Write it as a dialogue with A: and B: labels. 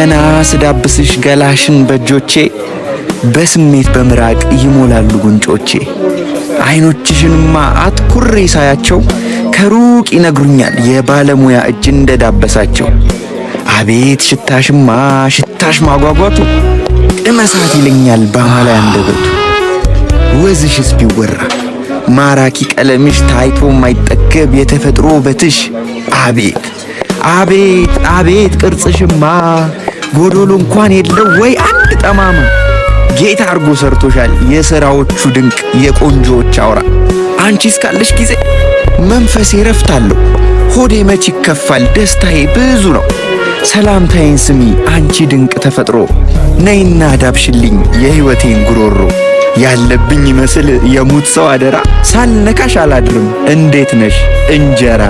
A: እና ስዳብስሽ ገላሽን በእጆቼ በስሜት በምራቅ ይሞላሉ ጉንጮቼ። አይኖችሽንማ አትኩሬ ሳያቸው ከሩቅ ይነግሩኛል የባለሙያ እጅ እንደዳበሳቸው። አቤት ሽታሽማ ሽታሽ ማጓጓቱ እመሳት ይለኛል ባማላይ አንደበቱ። ወዝሽስ ቢወራ ማራኪ ቀለምሽ ታይቶ ማይጠገብ የተፈጥሮ ውበትሽ። አቤት አቤት አቤት ቅርጽሽማ ጎዶሎ እንኳን የለው ወይ አንድ ጠማማ። ጌታ አርጎ ሰርቶሻል የሥራዎቹ ድንቅ የቆንጆዎች አውራ። አንቺ እስካለሽ ጊዜ መንፈሴ ረፍታለሁ፣ ሆዴ መች ይከፋል ደስታዬ ብዙ ነው። ሰላምታዬን ስሚ አንቺ ድንቅ ተፈጥሮ፣ ነይና ዳብሽልኝ የሕይወቴን ጉሮሮ። ያለብኝ ይመስል የሙት ሰው አደራ፣ ሳልነካሽ አላድርም እንዴት ነሽ እንጀራ።